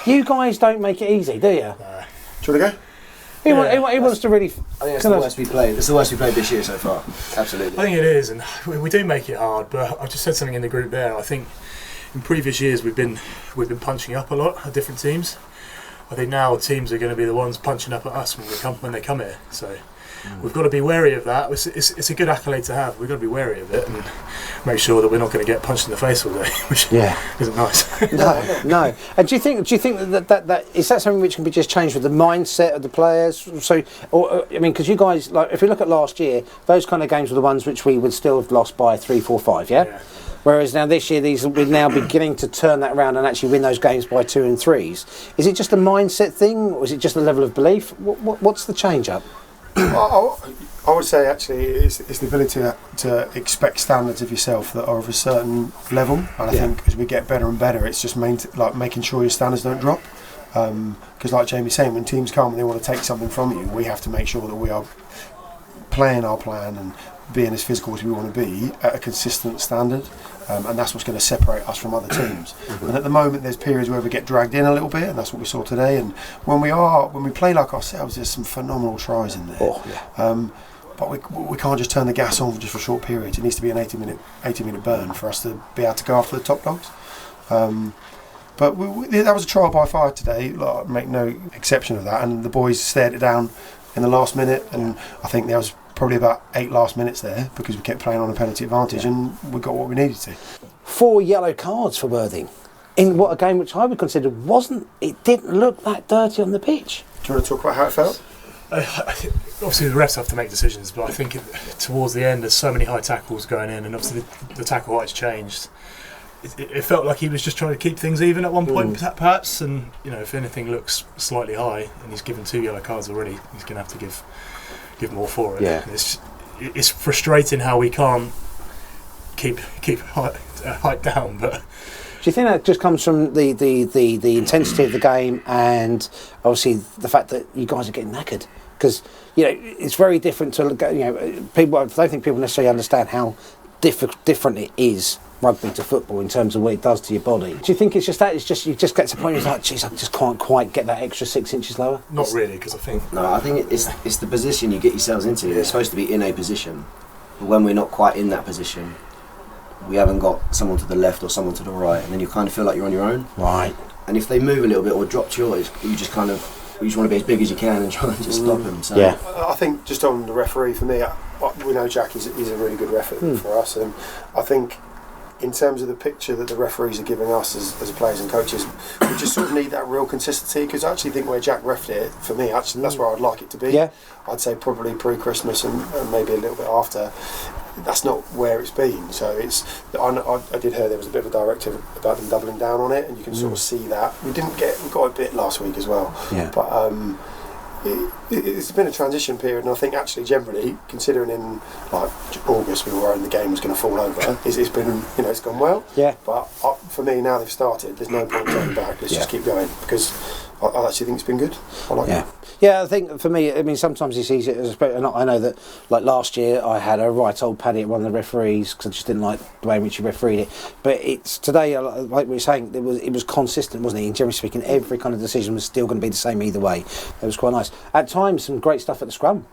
You guys don't make it easy, do you? Do you want to go? He wants to really... I think it's the worst we played. It's the worst we played this year so far. Absolutely. I think it is, and we do make it hard. But I just said something in the group there. I think in previous years we've been punching up a lot at different teams. I think now teams are going to be the ones punching up at us when they come here. So we've got to be wary of that. It's a good accolade to have. We've got to be wary of it and make sure that we're not going to get punched in the face all day, which isn't nice. No. And do you think that is that something which can be just changed with the mindset of the players? So, because you guys, like, if we look at last year, those kind of games were the ones which we would still have lost by 3, 4, 5. Yeah. Whereas now this year, we're now beginning to turn that around and actually win those games by 2 and 3s. Is it just a mindset thing, or is it just a level of belief? What's the change up? I would say actually it's the ability to expect standards of yourself that are of a certain level, and I think as we get better and better, it's just making sure your standards don't drop. Because like Jamie's saying, when teams come and they want to take something from you, we have to make sure that we are playing our plan and being as physical as we want to be at a consistent standard. And that's what's going to separate us from other teams. And at the moment there's periods where we get dragged in a little bit, and that's what we saw today. And when we play like ourselves, there's some phenomenal tries in there. But we can't just turn the gas on just for short periods. It needs to be an 80 minute burn for us to be able to go after the top dogs. But that was a trial by fire today, like, make no exception of that, and the boys stared it down in the last minute, and I think there was probably about 8 last minutes there because we kept playing on a penalty advantage and we got what we needed to. 4 yellow cards for Worthing in what a game which I would consider didn't look that dirty on the pitch. Do you want to talk about how it felt? Obviously the refs have to make decisions, but I think towards the end there's so many high tackles going in, and obviously the tackle height's changed. It felt like he was just trying to keep things even at one point perhaps, and if anything looks slightly high and he's given 2 yellow cards already, he's going to have to give more for it. It's frustrating how we can't keep height down. But do you think that just comes from the intensity of the game, and obviously the fact that you guys are getting knackered? Because it's very different to people. I don't think people necessarily understand how different it is, rugby to football, in terms of what it does to your body. Do you think it's just that? It's just you just get to a point where it's like, geez, I just can't quite get that extra 6 inches lower? Not really, because I think it's the position you get yourselves into. They're supposed to be in a position, but when we're not quite in that position, we haven't got someone to the left or someone to the right, and then you kind of feel like you're on your own. Right. And if they move a little bit or drop yours, you just want to be as big as you can and try and just stop them. So I think just on the referee, for me, we know Jack is a really good referee for us, and I think in terms of the picture that the referees are giving us as players and coaches, we just sort of need that real consistency, because I actually think where Jack refed it, for me, actually that's where I'd like it to be. I'd say probably pre-Christmas and maybe a little bit after. That's not where it's been. So I did hear there was a bit of a directive about them doubling down on it, and you can sort of see that. We got a bit last week as well. But it's been a transition period, and I think actually generally, considering in like August we were worried the game was going to fall over, it's been it's gone well. But for me, now they've started, there's no point turning back. Let's just keep going, because I actually think it's been good. I like it. Yeah, I think for me, I mean, sometimes it's easier. I know that, like last year, I had a right old paddy at one of the referees because I just didn't like the way in which he refereed it. But it's today, like we were saying, it was consistent, wasn't it? And generally speaking, every kind of decision was still going to be the same either way. It was quite nice. At times, some great stuff at the scrum.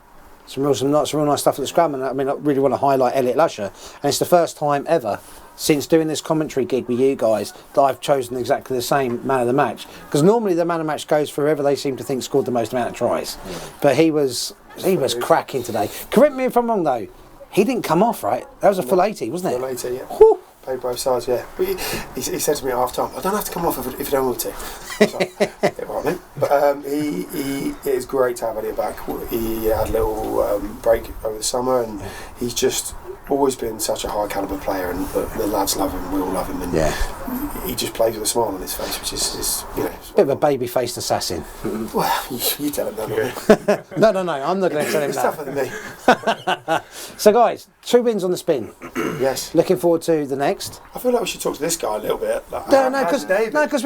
Some real nice stuff at the scrum. And I mean, I really want to highlight Elliot Lusher. And it's the first time ever since doing this commentary gig with you guys that I've chosen exactly the same man of the match, because normally the man of the match goes for whoever they seem to think scored the most amount of tries. But he was cracking today. Correct me if I'm wrong though, he didn't come off, right? That was a full 80, wasn't it? Full 80, yeah. Whew. Played both sides, yeah. But he said to me at half time, I don't have to come off if you don't want to. But it is great to have Elliot back. He had a little break over the summer, and he's just always been such a high calibre player, and the lads love him, we all love him, and he just plays with a smile on his face, which is bit of a baby-faced assassin. Well, you tell him that. No, I'm not going to tell him that. It's tougher than me. So guys, 2 wins on the spin. Yes. Looking forward to the next. I feel like we should talk to this guy a little bit. Because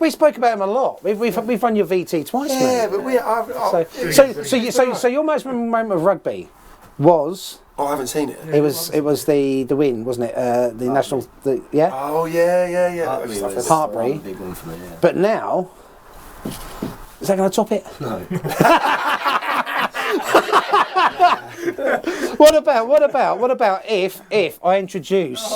we spoke about him a lot. We've run your VT twice, mate. Yeah, but so your most memorable moment of rugby was Oh, I haven't seen it. It was the win, wasn't it? The national, yeah. Oh yeah. Hartbury was Hartbury. one big one for me. Yeah. But now, is that going to top it? No. What about if I introduce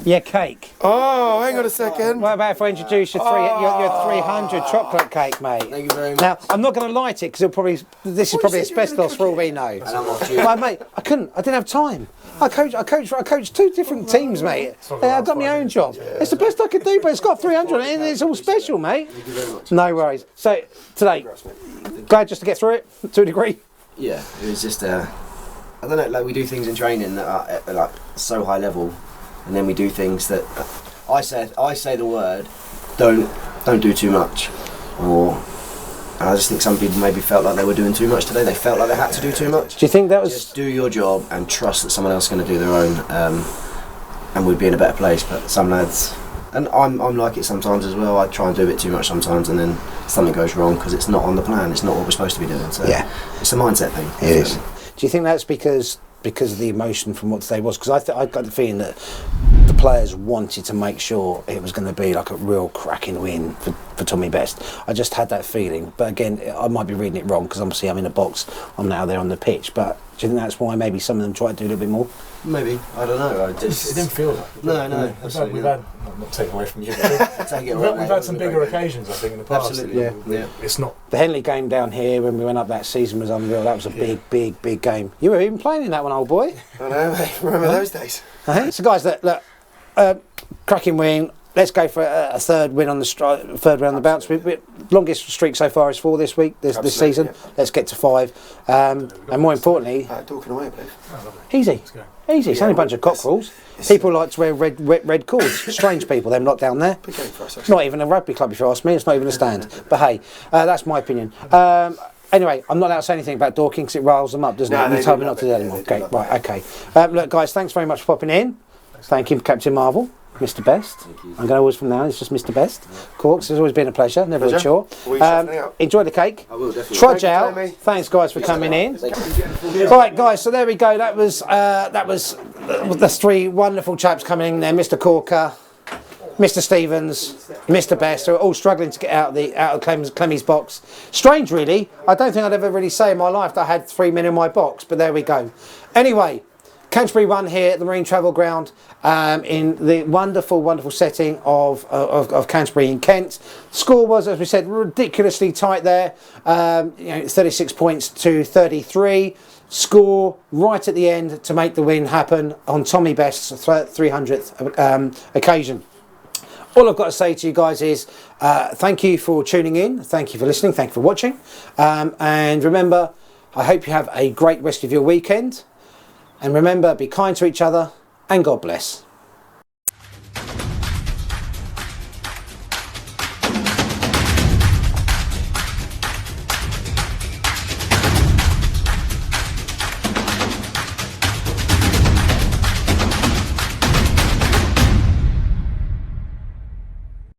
your cake? Oh, hang on a second. What about if I introduce your 300 chocolate cake, mate? Thank you very much. Now, I'm not going to light it because this is probably asbestos for all we know. And I'm not due. Well, mate, I didn't have time. I coached 2 different teams, mate. I've got my own job. It's the best I could do, but it's got 300 in it and it's all special, mate. Thank you very much. No worries. So, today, glad just to get through it, to a degree. Yeah, it was just I don't know. Like we do things in training that are at, like so high level, and then we do things that I say the word, don't do too much, or and I just think some people maybe felt like they were doing too much today. They felt like they had to do too much. Do you think that was? Just do your job and trust that someone else is going to do their own, and we'd be in a better place. But some lads. And I'm like it sometimes as well. I try and do a bit too much sometimes, and then something goes wrong because it's not on the plan. It's not what we're supposed to be doing. So yeah, it's a mindset thing. It is. Do you think that's because of the emotion from what today was? Because I got the feeling that the players wanted to make sure it was going to be like a real cracking win for Tommy Best. I just had that feeling. But again, I might be reading it wrong because obviously I'm in a box. I'm now there on the pitch. But do you think that's why maybe some of them tried to do a little bit more? Maybe, I don't know. It didn't feel like it. No. We've had not taking away from you, but we've had some bigger occasions, I think, in the past. Absolutely, yeah. It's not. The Henley game down here when we went up that season was unreal. That was a big game. You were even playing in that one, old boy. I know, mate. Remember those days? So guys, look, cracking win. Let's go for a third win on the third round of the bounce. Longest streak so far is 4 this week, this season. Yeah. Let's get to 5. And more importantly, Talking away, please. easy. It's only a bunch of cockerels. People like to wear red cords. Strange people, them lot down there. Big game for us, It's not even a rugby club, if you ask me. It's not even a stand. But hey, that's my opinion. Anyway, I'm not allowed to say anything about Dorking because it riles them up, doesn't it? You told me not to do that anymore. Okay, right, okay. Look, guys, thanks very much for popping in. Thank you, Captain Marvel. Mr. Best. I'm going to always from now. It's just Mr. Best. Corks, it's always been a pleasure. Never a chore. Enjoy the cake. I will definitely. Trudge out. Thanks, guys, for coming in. All right, guys. So there we go. That was the 3 wonderful chaps coming in there. Mr. Corker, Mr. Stevens, Mr. Best, who are all struggling to get out of Clemmy's box. Strange, really. I don't think I'd ever really say in my life that I had 3 men in my box, but there we go. Anyway. Canterbury won here at the Marine Travel Ground in the wonderful setting of Canterbury in Kent. Score was, as we said, ridiculously tight there. 36 points to 33. Score right at the end to make the win happen on Tommy Best's 300th occasion. All I've got to say to you guys is thank you for tuning in. Thank you for listening. Thank you for watching. And remember, I hope you have a great rest of your weekend. And remember, be kind to each other, and God bless.